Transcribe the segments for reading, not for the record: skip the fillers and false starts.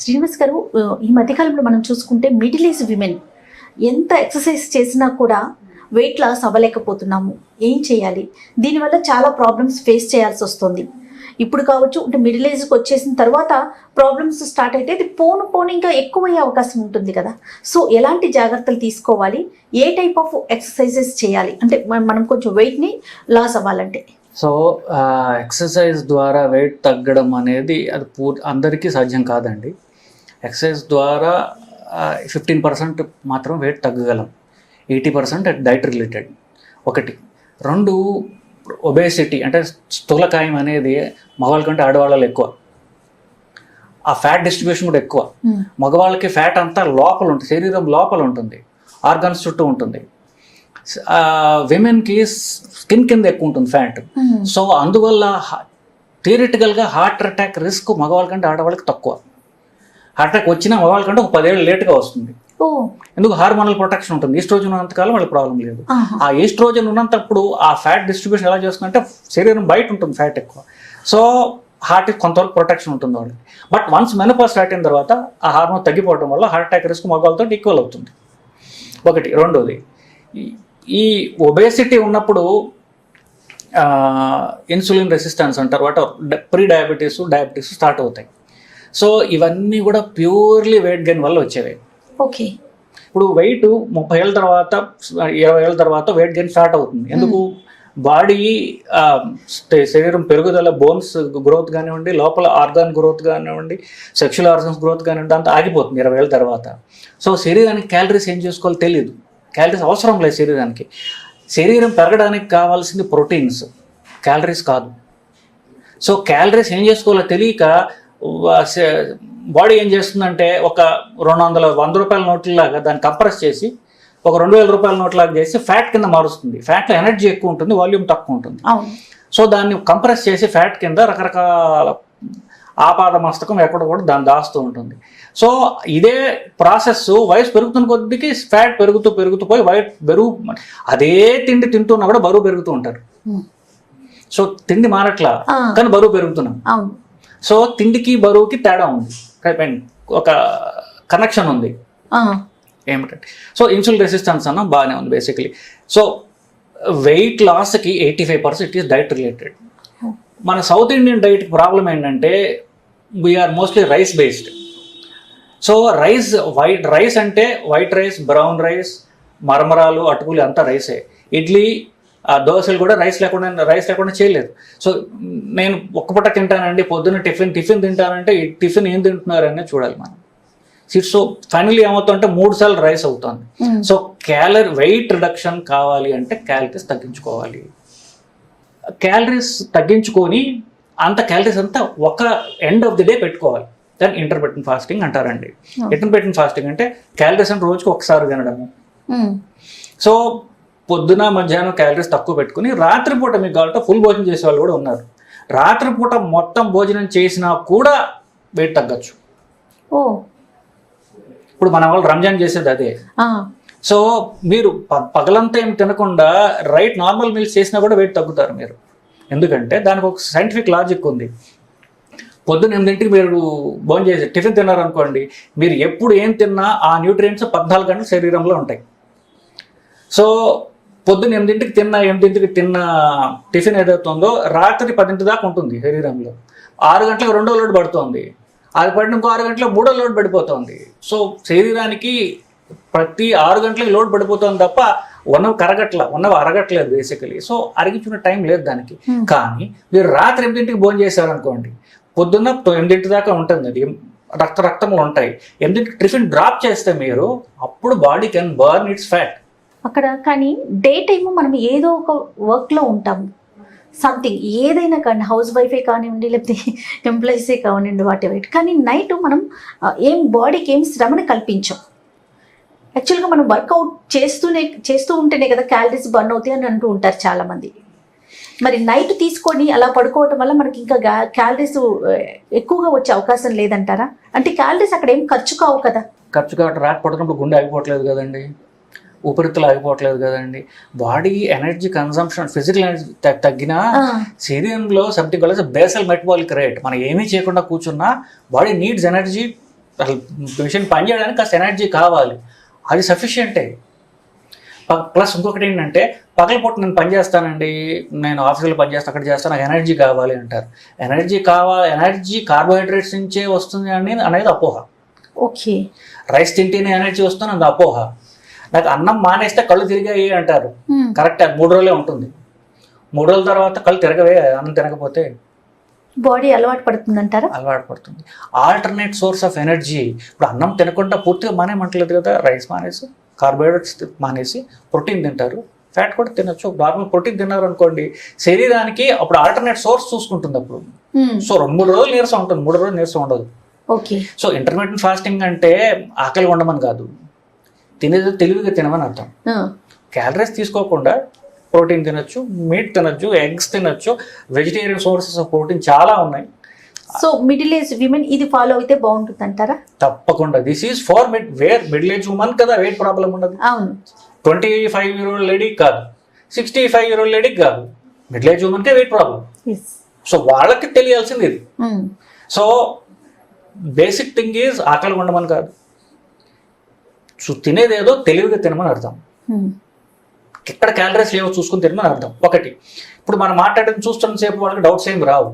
శ్రీనివాస్ గారు, ఈ మధ్యకాలంలో మనం చూసుకుంటే మిడిల్ ఏజ్ విమెన్ ఎంత ఎక్సర్సైజ్ చేసినా కూడా వెయిట్ లాస్ అవ్వలేకపోతున్నాము. ఏం చేయాలి? దీనివల్ల చాలా ప్రాబ్లమ్స్ ఫేస్ చేయాల్సి వస్తుంది. ఇప్పుడు కావచ్చు, అంటే మిడిల్ ఏజ్కి వచ్చేసిన తర్వాత ప్రాబ్లమ్స్ స్టార్ట్ అయితే ఇది పోను ఇంకా ఎక్కువయ్యే అవకాశం ఉంటుంది కదా. సో ఎలాంటి జాగ్రత్తలు తీసుకోవాలి? ఏ టైప్ ఆఫ్ ఎక్సర్సైజెస్ చేయాలి అంటే మనం కొంచెం వెయిట్ని లాస్ అవ్వాలంటే? సో ఎక్సర్సైజ్ ద్వారా వెయిట్ తగ్గడం అనేది అది అందరికీ సాధ్యం కాదండి. ఎక్సర్సైజ్ ద్వారా 15% మాత్రం వెయిట్ తగ్గగలం. 80% diet related. ఒకటి. రెండు, ఒబేసిటీ అంటే స్థూలకాయం అనేది మగవాళ్ళ కంటే ఆడవాళ్ళలో ఎక్కువ. ఆ ఫ్యాట్ డిస్ట్రిబ్యూషన్ కూడా ఎక్కువ. మగవాళ్ళకి ఫ్యాట్ అంతా లోపల ఉంటుంది, శరీరం లోపల ఉంటుంది, ఆర్గాన్స్ చుట్టూ ఉంటుంది. విమెన్కి స్కిన్ కింద ఎక్కువ ఉంటుంది ఫ్యాట్. సో అందువల్ల థియరిటికల్గా హార్ట్ అటాక్ రిస్క్ మగవాళ్ళ కంటే ఆడవాళ్ళకి తక్కువ. హార్ట్ అటాక్ వచ్చినా మగవాళ్ళ కంటే ఒక 10 ఏళ్ళు లేట్గా వస్తుంది. ఎందుకు? హార్మోనల్ ప్రొటెక్షన్ ఉంటుంది. ఈస్ట్రోజన్ ఉన్నంతకాలం వాళ్ళకి ప్రాబ్లం లేదు. ఆ ఈస్ట్రోజన్ ఉన్నంతప్పుడు ఆ ఫ్యాట్ డిస్ట్రిబ్యూషన్ ఎలా చేస్తుందంటే శరీరం బయట ఉంటుంది ఫ్యాట్ ఎక్కువ. సో హార్ట్కి కొంతవరకు ప్రొటెక్షన్ ఉంటుంది వాళ్ళకి. బట్ వన్స్ మెనోపాజ్ స్టార్ట్ అయిన తర్వాత ఆ హార్మోన్ తగ్గిపోవడం వల్ల హార్ట్ అటాక్ రిస్క్ మగవాళ్ళతో ఈక్వల్ అవుతుంది. ఒకటి. రెండోది, ఈ ఒబేసిటీ ఉన్నప్పుడు ఇన్సులిన్ రెసిస్టెన్స్ అంటారు, వాటి ప్రీ డయాబెటీస్ డయాబెటీస్ స్టార్ట్ అవుతాయి. సో ఇవన్నీ కూడా ప్యూర్లీ వెయిట్ గెయిన్ వల్ల వచ్చేవి. ఓకే. ఇప్పుడు వెయిట్ 30 ఏళ్ళ తర్వాత 20 ఏళ్ళ తర్వాత వెయిట్ గెయిన్ స్టార్ట్ అవుతుంది. ఎందుకు? బాడీ శరీరం పెరుగుదల, బోన్స్ గ్రోత్ కానివ్వండి, లోపల ఆర్గాన్ గ్రోత్ కానివ్వండి, సెక్షువల్ ఆర్గన్స్ గ్రోత్ కానివ్వండి, అంతా ఆగిపోతుంది 20 ఏళ్ళ తర్వాత. సో శరీరానికి క్యాలరీస్ ఏం చేసుకోవాలో తెలియదు. క్యాలరీస్ అవసరం లేదు శరీరానికి. శరీరం పెరగడానికి కావాల్సింది ప్రోటీన్స్, క్యాలరీస్ కాదు. సో క్యాలరీస్ ఏం చేసుకోవాలో తెలియక బాడీ ఏం చేస్తుందంటే ఒక 100 రూపాయల నోట్లలాగా దాన్ని కంప్రెస్ చేసి ఒక 2000 రూపాయల నోట్లాగా చేసి ఫ్యాట్ కింద మారుస్తుంది. ఫ్యాట్లో ఎనర్జీ ఎక్కువ ఉంటుంది, వాల్యూమ్ తక్కువ ఉంటుంది. సో దాన్ని కంప్రెస్ చేసి ఫ్యాట్ కింద రకరకాల ఆపాద మస్తకం ఎక్కడ కూడా దాన్ని దాస్తూ ఉంటుంది. సో ఇదే ప్రాసెస్ వయసు పెరుగుతున్న కొద్దికి ఫ్యాట్ పెరుగుతూ పోయి అదే తిండి తింటున్నా కూడా బరువు పెరుగుతూ ఉంటారు. సో తిండి మారట్లా, కానీ బరువు పెరుగుతున్నాం. సో తిండికి బరువుకి తేడా ఉంది, ఒక కనెక్షన్ ఉంది. ఏమిటంటే సో ఇన్సులిన్ రెసిస్టెన్స్ అన్న బాగానే ఉంది బేసికలీ. సో వెయిట్ లాస్కి 85% ఈజ్ డైట్ రిలేటెడ్. మన సౌత్ ఇండియన్ డైట్ ప్రాబ్లం ఏంటంటే we are mostly rice based. So rice అంటే వైట్ రైస్, బ్రౌన్ రైస్, మరమరాలు, అటుకులు అంతా రైసే. ఇడ్లీ, దోశలు కూడా రైస్ లేకుండా చేయలేదు. సో నేను ఒక్క పూట తింటానండి, పొద్దున్న టిఫిన్ తింటానంటే ఈ టిఫిన్ ఏం తింటున్నారనే చూడాలి మనం. సో ఫైనల్లీ ఏమవుతుందంటే 3 సార్లు రైస్ అవుతుంది. సో వెయిట్ రిడక్షన్ కావాలి అంటే క్యాలరీస్ తగ్గించుకోవాలి. క్యాలరీస్ తగ్గించుకొని అంత క్యాలరీస్ అంతా ఒక ఎండ్ ఆఫ్ ది డే పెట్టుకోవాలి. దాన్ని ఇంటర్మిటెంట్ ఫాస్టింగ్ అంటారండి. ఇంటర్మిటెంట్ ఫాస్టింగ్ అంటే క్యాలరీస్ అంటే రోజుకి ఒకసారి తినడము. సో పొద్దున మధ్యాహ్నం క్యాలరీస్ తక్కువ పెట్టుకుని రాత్రిపూట మీకు కావాలంటే ఫుల్ భోజనం చేసే వాళ్ళు కూడా ఉన్నారు. రాత్రిపూట మొత్తం భోజనం చేసినా కూడా వెయిట్ తగ్గచ్చు. ఇప్పుడు మన వాళ్ళు రంజాన్ చేసేది అదే. సో మీరు పగలంతా ఏం తినకుండా నార్మల్ మీల్స్ చేసినా కూడా వెయిట్ తగ్గుతారు మీరు. ఎందుకంటే దానికి ఒక సైంటిఫిక్ లాజిక్ ఉంది. పొద్దున్న 8ంటికి మీరు భోజనం చేసి టిఫిన్ తిన్నారనుకోండి, మీరు ఎప్పుడు ఏం తిన్నా ఆ న్యూట్రియంట్స్ 14 గంటలు శరీరంలో ఉంటాయి. సో పొద్దున్న 8ంటికి తిన్న టిఫిన్ ఏదవుతుందో రాత్రి 10 దాకా ఉంటుంది శరీరంలో. 6 గంటలకు 2వ లోడ్ పడుతుంది, అది పడిన ఇంకో 6 గంటలకు 3వ లోడ్ పడిపోతుంది. సో శరీరానికి ప్రతి 6 గంటలకు లోడ్ పడిపోతుంది తప్ప ఉన్నవి అరగట్లేదు బేసికలీ. సో అరిగించుకునే టైం లేదు దానికి. కానీ మీరు రాత్రి 8ంటికి భోజనం చేశారనుకోండి, పొద్దున్న 8 దాకా ఉంటుంది, అది రక్తంలో ఉంటాయి. 8ంటికి టిఫిన్ డ్రాప్ చేస్తే మీరు అప్పుడు body can burn it's fat అక్కడ. కానీ డే టైము మనం ఏదో ఒక వర్క్లో ఉంటాము, సంథింగ్ ఏదైనా కానీ, హౌస్ వైఫే కానివ్వండి, లేకపోతే ఎంప్లాయీసే కానివ్వండి, వాటెవర్. కానీ నైట్ మనం బాడీకి ఏం శ్రమని కల్పించాం. యాక్చువల్గా మనం వర్కౌట్ చేస్తూ ఉంటేనే కదా క్యాలరీస్ బర్న్ అవుతాయి అని అంటూ ఉంటారు చాలామంది. మరి నైట్ తీసుకొని అలా పడుకోవటం వల్ల మనకి ఇంకా క్యాలరీస్ ఎక్కువగా వచ్చే అవకాశం లేదంటారా? అంటే క్యాలరీస్ అక్కడ ఏం ఖర్చు కావు కదా. ఖర్చు కాబట్టి పడుతున్నప్పుడు గుండె ఆగిపోవట్లేదు కదండి, ఊపిరితిత్తులు ఆగిపోవట్లేదు కదండి. Body energy consumption, physical energy తగ్గినా శరీరంలో సంథింగ్ బేసల్ మెటబాలిక్ రేట్, మనం ఏమీ చేయకుండా కూర్చున్నా బాడీ నీడ్స్ ఎనర్జీ అసలు మిషన్ పనిచేయడానికి కాస్త ఎనర్జీ కావాలి, అది సఫిషియంటే. ప్లస్ ఇంకొకటి ఏంటంటే పగలపూట నేను పని చేస్తానండి, నేను ఆఫీసులో పని చేస్తాను, అక్కడ చేస్తాను, నాకు ఎనర్జీ కావాలి అంటారు. ఎనర్జీ కార్బోహైడ్రేట్స్ నుంచే వస్తుంది అనేది అపోహ. ఓకే. రైస్ తింటేనే ఎనర్జీ వస్తుంది అది అపోహ. నాకు అన్నం మానేస్తే కళ్ళు తిరిగాయి అంటారు, కరెక్ట్, అది 3 రోజులే ఉంటుంది. 3 రోజుల తర్వాత కళ్ళు తిరగవే అన్నం తినకపోతే. బాడీ అలవాటు పడుతుంది అంటారా? అలవాటు పడుతుంది. Alternate source of energy. ఇప్పుడు అన్నం తినకుండా పూర్తిగా మానేమంటలేదు కదా, రైస్ మానేసి కార్బోహైడ్రేట్స్ మానేసి ప్రోటీన్ తింటారు, ఫ్యాట్ కూడా తినొచ్చు. నార్మల్ ప్రోటీన్ తిన్నారు అనుకోండి, శరీరానికి అప్పుడు ఆల్టర్నేట్ సోర్స్ చూసుకుంటుంది అప్పుడు. సో 2-3 రోజులు నీరసం ఉంటుంది, 3 రోజులు నీరసం ఉండదు. ఓకే. సో ఇంటర్మీడియట్ ఫాస్టింగ్ అంటే ఆకలి ఉండమని కాదు, తినేది తెలివిగా తినమని అర్థం. క్యాలరీస్ తీసుకోకుండా ప్రోటీన్ తినొచ్చు, మీట్ తినొచ్చు, ఎగ్స్ తినొచ్చు, వెజిటేరియన్ సోర్సెస్ ఆఫ్ ప్రోటీన్ చాలా ఉన్నాయి. సో మిడిల్ ఏజ్ విమెన్ ఇది ఫాలో అయితే బాగుంటుంది అంటారా? తప్పకుండా. This is for middle age women కదా, వెయిట్ ప్రాబ్లం ఉండదు. అవును. 25-year-old లేడీ కాదు, 65-year-old లేడీ కాదు, మిడిల్ ఏజ్ ఉమెన్కే వెయిట్ ప్రాబ్లం. సో వాళ్ళకి తెలియాల్సింది ఇది. సో బేసిక్ థింగ్ ఈజ్ ఆకలి ఉండమని కాదు, సో తినేదేదో తెలివిగా తినమని అర్థం. ఎక్కడ క్యాలరీస్ లేవో చూసుకుని తినమని అర్థం. ఒకటి, ఇప్పుడు మనం మాట్లాడేది చూస్తున్న సేపు వాళ్ళకి డౌట్స్ ఏమి రావు.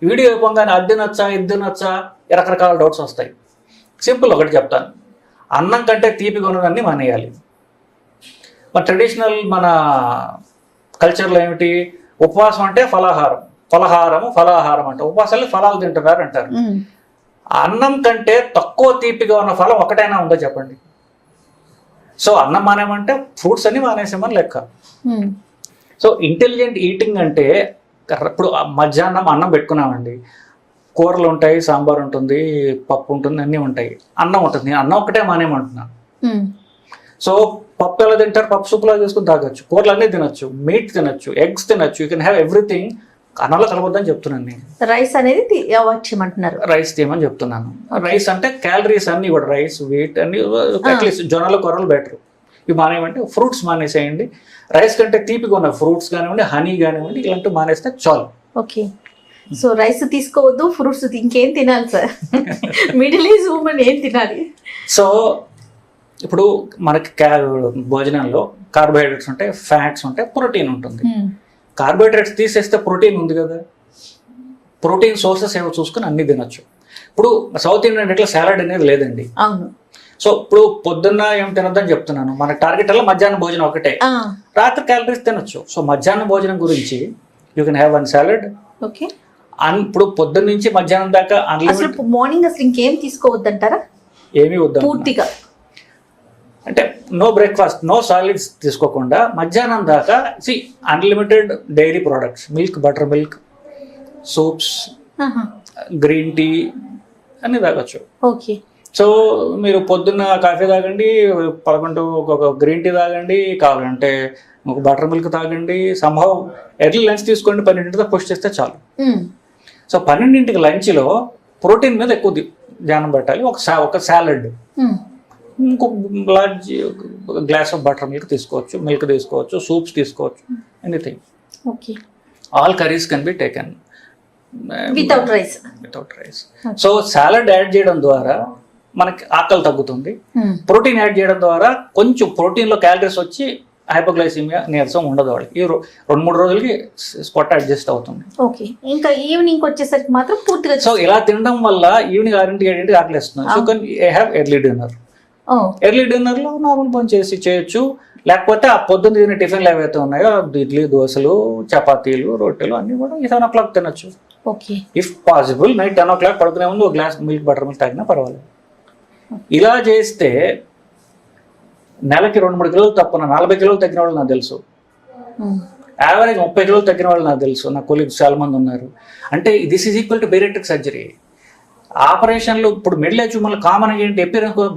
వీడియో అయిపోగానే అది తినొచ్చా ఇది తినొచ్చా రకరకాల డౌట్స్ వస్తాయి. సింపుల్ ఒకటి చెప్తాను, అన్నం కంటే తీపిగా ఉన్నదాన్ని మానేయాలి. మన ట్రెడిషనల్ మన కల్చర్లో ఏమిటి, ఉపవాసం అంటే ఫలాహారం అంటే ఉపవాసాలు ఫలాలు తింటున్నారు అంటారు. అన్నం కంటే తక్కువ తీపిగా ఉన్న ఫలం ఒకటైనా ఉందో చెప్పండి. సో అన్నం మానేమంటే ఫ్రూట్స్ అన్ని మానేసామని లెక్క. సో ఇంటెలిజెంట్ ఈటింగ్ అంటే ఇప్పుడు మధ్యాహ్నం అన్నం పెట్టుకున్నామండి, కూరలు ఉంటాయి, సాంబార్ ఉంటుంది, పప్పు ఉంటుంది, అన్నీ ఉంటాయి, అన్నం ఉంటుంది. నేను అన్నం ఒకటే మానేమంటున్నాను. సో పప్పు ఎలా తింటారు, పప్పు సూపులా చేసుకుని తాగొచ్చు, కూరలు అన్నీ తినొచ్చు, మీట్ తినొచ్చు, ఎగ్స్ తినొచ్చు, యూ కెన్ హ్యావ్ ఎవ్రీథింగ్. అన్నంలో కలవద్దని చెప్తున్నాను నేను. రైస్ అనేది అవాయిడ్ చేయమంటున్నారు. రైస్ తీయమని చెప్తున్నాను. రైస్ అంటే క్యాలరీస్ అన్ని కూడా, రైస్ వీట్ అన్ని అట్లీస్ట్ జొన్నలు కూరలు బెటర్. ఇవి మానేయమంటే ఫ్రూట్స్ మానేసేయండి. రైస్ కంటే తీపిగా ఉన్న ఫ్రూట్స్ కానివ్వండి, హనీ కానివ్వండి, ఇలాంటివి మానేస్తే చాలు. ఓకే. సో రైస్ తీసుకోవద్దు, ఫ్రూట్స్ ఇంకేం తినాలి సార్? మిడిల్ ఏజ్ ఉమెన్ ఏం తినాలి? సో ఇప్పుడు మనకి భోజనంలో కార్బోహైడ్రేట్స్ ఉంటాయి, ఫ్యాట్స్ ఉంటాయి, ప్రోటీన్ ఉంటుంది. కార్బోహైడ్రేట్స్ తీసేస్తే ప్రోటీన్ ఉంది కదా, ప్రోటీన్ సోర్సెస్ ఏమో చూసుకుని అన్ని తినొచ్చు. ఇప్పుడు సౌత్ ఇండియన్ ఇట్లా సాలడ్ అనేది లేదండి. అవును. సో ఇప్పుడు పొద్దున్న ఏం తినొద్దని చెప్తున్నాను, మన టార్గెట్ అలా మధ్యాహ్నం భోజనం ఒకటే, రాత్రి క్యాలరీస్ తినొచ్చు. సో మధ్యాహ్నం భోజనం గురించి you can have 1 salad. Okay. ఇప్పుడు పొద్దున్న నుంచి మధ్యాహ్నం దాకా మార్నింగ్ అసలు ఇంకేం తీసుకోవద్దంటారా? ఏమీ వద్దు పూర్తిగా, అంటే నో బ్రేక్ఫాస్ట్, నో సాలిడ్స్ తీసుకోకుండా మధ్యాహ్నం దాకా unlimited dairy products, milk, butter milk, soups, green tea అన్ని తాగొచ్చు. ఓకే. సో మీరు పొద్దున్న కాఫీ తాగండి, 11 ఒక గ్రీన్ టీ తాగండి, కావాలంటే ఒక బటర్ మిల్క్ తాగండి, సంభవ్ ఎర్లీ లంచ్ తీసుకోండి, 12ంటితో పుష్ చేస్తే చాలు. సో 12ంటికి లంచ్లో ప్రోటీన్ మీద ఎక్కువ ధ్యానం పెట్టాలి. ఒక సాలడ్, ఇంకొక large glass of butter milk తీసుకోవచ్చు, మిల్క్ తీసుకోవచ్చు, సూప్స్ తీసుకోవచ్చు, anything. Okay. All curries can be taken without rice. So salad add చేయడం ద్వారా మనకి ఆకలి తగ్గుతుంది. ప్రోటీన్ యాడ్ చేయడం ద్వారా కొంచెం ప్రోటీన్లో క్యాలరీస్ వచ్చి హైపోగ్లైసిమియా, నీరసం ఉండదు వాళ్ళకి. ఈ 2-3 రోజులకి స్పాట్ అడ్జస్ట్ అవుతుంది. ఓకే. ఇంకా ఈవినింగ్ వచ్చేసరికి మాత్రం పూర్తిగా. సో ఇలా తినడం వల్ల ఈవినింగ్ 6-7 ఆకలి వేస్తుంది. So can have early dinner. Early డిన్నర్లో నార్మల్ పని చేయొచ్చు. లేకపోతే ఆ పొద్దున్న తినే టిఫిన్లు ఏవైతే ఉన్నాయో, ఇడ్లీ, దోశలు, చపాతీలు, రొట్టెలు అన్నీ కూడా 7 o'clock తినొచ్చు. Okay. If possible night 10 o'clock పడుకునే ముందు ఒక గ్లాస్ మిల్క్, బటర్ మిల్క్ తాగినా పర్వాలేదు. ఇలా చేస్తే నెలకి 2-3 కిలోలు తప్పున 40 కిలోలు తగ్గిన వాళ్ళు నాకు తెలుసు. యావరేజ్ 30 కిలోలు తగ్గిన వాళ్ళు నాకు తెలుసు. నా కొలీగ్స్ చాలా మంది ఉన్నారు. అంటే this is equal to bariatric surgery. ఆపరేషన్లు ఇప్పుడు మిడిల్ ఏజ్ ఉమెన్లు కామన్ ఏంటి,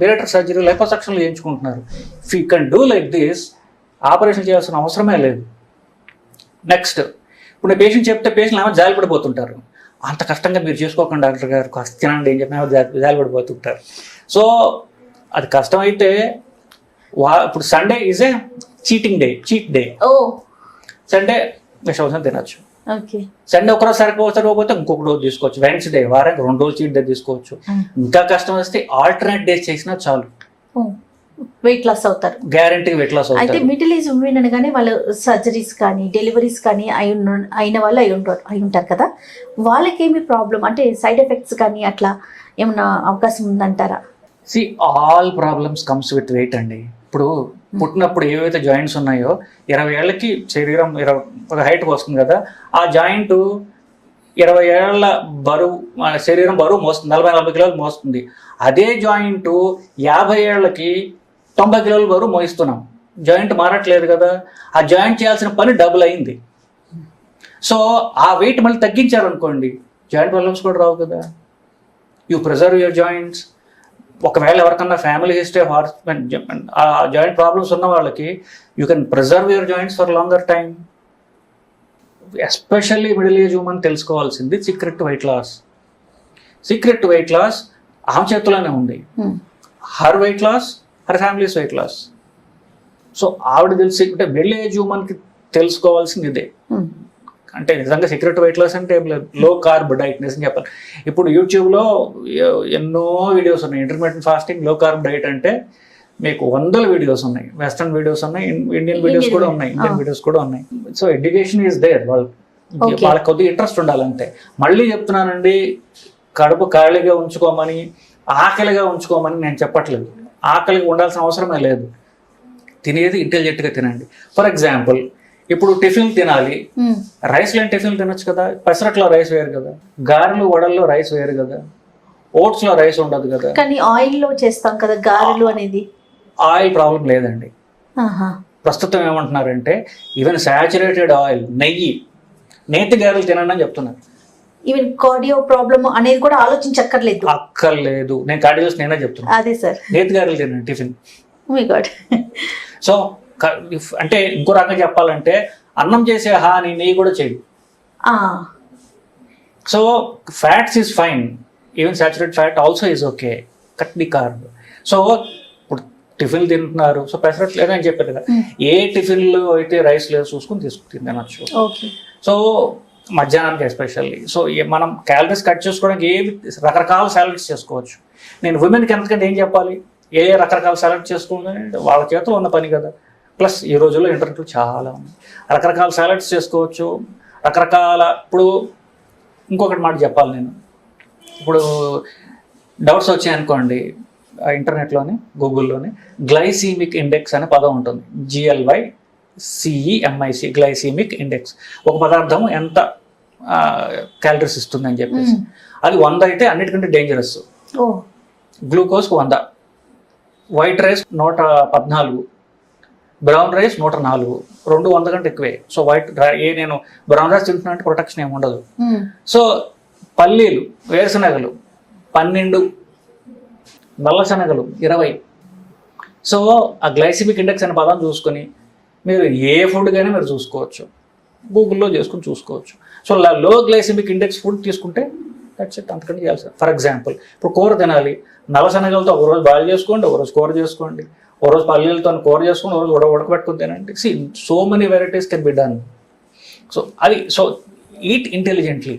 బేరియాట్రిక్ సర్జరీ, లైపోసక్షన్లు చేయించుకుంటున్నారు. If you can do like this, operation చేయాల్సిన అవసరమే లేదు. నెక్స్ట్, ఇప్పుడు నేను పేషెంట్ చెప్తే పేషెంట్లు ఏమో జాలి పడిపోతుంటారు. అంత కష్టంగా మీరు చేసుకోకండి డాక్టర్ గారు, కాస్త తినండి ఏం చెప్పినా జాలి పడిపోతుంటారు. సో అది కష్టమైతే ఇప్పుడు Sunday is a cheat day. Sunday విషవసం తినచ్చు. ఓకే. సండే ఒకరోజు సరిపోతే ఇంకొక రోజు తీసుకోవచ్చు. వెన్స్డే వారానికి 2 రోజులు చీట్ డే తీసుకోవచ్చు. ఇంకా కష్టం వస్తే ఆల్టర్నేట్ డేస్ చేసినా చాలు, వెయిట్ లాస్ అవుతారు, గ్యారంటీగా వెయిట్ లాస్ అయితే అవుతారు. మిడిల్ ఏజ్ ఉమెన్ అనగానే వాళ్ళు సర్జరీస్ కానీ డెలివరీస్ కానీ అయిన వాళ్ళు అయి ఉంటారు కదా, వాళ్ళకేమి ప్రాబ్లం అంటే సైడ్ ఎఫెక్ట్స్ కానీ అట్లా ఏమన్నా అవకాశం ఉందంటారా? See all problems comes with weight అండి. ఇప్పుడు పుట్టినప్పుడు ఏవైతే జాయింట్స్ ఉన్నాయో 20 ఏళ్ళకి శరీరం ఒక హైట్కి వస్తుంది కదా, ఆ జాయింట్ 20 ఏళ్ళ బరువు శరీరం బరువు మోస్తుంది, 40 కిలోలు మోస్తుంది. అదే జాయింట్ 50 ఏళ్ళకి 90 కిలోల బరువు మోయిస్తున్నాం. జాయింట్ మారట్లేదు కదా, ఆ జాయింట్ చేయాల్సిన పని డబుల్ అయింది. సో ఆ వెయిట్ మళ్ళీ తగ్గించారనుకోండి, జాయింట్ ప్రాబ్లమ్స్ కూడా రావు కదా. You preserve your joints. ఒకవేళ ఎవరికన్నా ఫ్యామిలీ హిస్టరీ ఆ జాయింట్ ప్రాబ్లమ్స్ ఉన్న వాళ్ళకి you can preserve your joints for longer time. Especially middle age women తెలుసుకోవాల్సింది secret to weight loss. Secret to weight loss ఆమె చేతిలోనే ఉంది. Her weight loss, her family's weight loss. So ఆవిడ తెలిసి అంటే మిడిల్ ఏజ్ ఉమెన్కి తెలుసుకోవాల్సింది ఇదే. అంటే నిజంగా సీక్రెట్ వెయిట్ లాస్ అంటే ఏం లేదు, లో కార్బ్ డైట్ నిజం చెప్పాలి. ఇప్పుడు యూట్యూబ్లో ఎన్నో వీడియోస్ ఉన్నాయి, intermediate fasting, low carb diet అంటే మీకు 100 వీడియోస్ ఉన్నాయి. వెస్ట్రన్ వీడియోస్ ఉన్నాయి, ఇండియన్ వీడియోస్ కూడా ఉన్నాయి, ఇండియన్ వీడియోస్ కూడా ఉన్నాయి. So education is there. వాళ్ళకి కొద్దిగా ఇంట్రెస్ట్ ఉండాలంతే. మళ్ళీ చెప్తున్నానండి, కడుపు ఖాళీగా ఉంచుకోమని, ఆకలిగా ఉంచుకోమని నేను చెప్పట్లేదు. ఆకలిగా ఉండాల్సిన అవసరమే లేదు. తినేది ఇంటెలిజెంట్గా తినండి. ఫర్ ఎగ్జాంపుల్, ఇప్పుడు టిఫిన్ తినాలి, రైస్ లేని టిఫిన్ తినొచ్చు కదా. పెసరట్లో రైస్ వేరు కదా, గారెలు వడల్లో రైస్ వేరు కదా, ఓట్స్ లో రైస్ ఉండదు కదా. కానీ ఆయిల్ లో చేస్తాం కదా గారెలు అనేది. ఆయిల్ ప్రాబ్లం లేదండి. ప్రస్తుతం ఏమంటున్నారంటే ఈవెన్ సాచురేటెడ్ ఆయిల్, నెయ్యి, నేతి గారెలు తినండి అని చెప్తున్నారు. ఈవెన్ కార్డియో ప్రాబ్లమ్ అనేది కూడా ఆలోచించక్కర్లేదు. అక్కర్లేదు. నేను కార్డియోస్ నేనే చెప్తున్నాను. అదే సార్, నేతి గారెలు తినండి టిఫిన్. My God. సో అంటే ఇంకో రకంగా చెప్పాలంటే అన్నం చేసే హాని నెయ్యి కూడా చేయదు. So fats is fine, even saturate fat also is okay, cut the carb. So ఇప్పుడు టిఫిన్లు తింటున్నారు, సో పెసరట్ లేదని చెప్పారు కదా, ఏ టిఫిన్లు అయితే రైస్ లేదు చూసుకుని తినచ్చు. సో మధ్యాహ్నానికి ఎస్పెషల్లీ. సో మనం క్యాలరీస్ కట్ చేసుకోవడానికి రకరకాల సాలడ్స్ చేసుకోవచ్చు. నేను ఉమెన్కి ఎంతకంటే ఏం చెప్పాలి, ఏ రకరకాల సాలడ్ చేసుకోవాలి, వాళ్ళ చేతిలో ఉన్న పని కదా. ప్లస్ ఈ రోజుల్లో ఇంటర్నెట్లో చాలా ఉన్నాయి, రకరకాల సాలడ్స్ చేసుకోవచ్చు, రకరకాల. ఇప్పుడు ఇంకొకటి మాట చెప్పాలి నేను, ఇప్పుడు డౌట్స్ వచ్చాయనుకోండి, ఇంటర్నెట్లోని గూగుల్లోని గ్లైసీమిక్ ఇండెక్స్ అనే పదం ఉంటుంది, GLYCEMIC, గ్లైసీమిక్ ఇండెక్స్. ఒక పదార్థం ఎంత క్యాలరీస్ ఇస్తుంది అని చెప్పేసి. అది 100 అయితే అన్నిటికంటే డేంజరస్. గ్లూకోజ్కి 100, వైట్ రైస్ 114, బ్రౌన్ రైస్ 104, 100 కంటే ఎక్కువే. సో నేను బ్రౌన్ రైస్ తింటున్నా అంటే ప్రొటెక్షన్ ఏమి ఉండదు. సో పల్లీలు, వేరుశనగలు 12, నల్ల శనగలు 20. సో ఆ గ్లైసిమిక్ ఇండెక్స్ అనే పదం చూసుకొని మీరు ఏ ఫుడ్ కానీ మీరు చూసుకోవచ్చు, గూగుల్లో చేసుకుని చూసుకోవచ్చు. So low glycemic index food తీసుకుంటే దట్స్ ఇట్, అంతకంటే చేయాల్సి. ఫర్ ఎగ్జాంపుల్, ఇప్పుడు కూర తినాలి, నల్ల శనగలతో ఒకరోజు బాయిల్ చేసుకోండి, ఒకరోజు కూర చేసుకోండి, ఒక రోజు పల్లీలతో కూర చేసుకుని, ఒక రోజు ఉడకబెట్టుకుని తినండి. So many varieties can be done. So అది, so eat intelligently.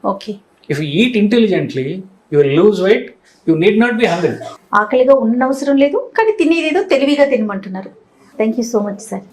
Okay, if you eat intelligently you will lose weight, you need not be hungry. ఆకలిగా ఉండనవసరం లేదు, కానీ తినేదేదో తెలివిగా తినమంటున్నారు. Thank you so much sir.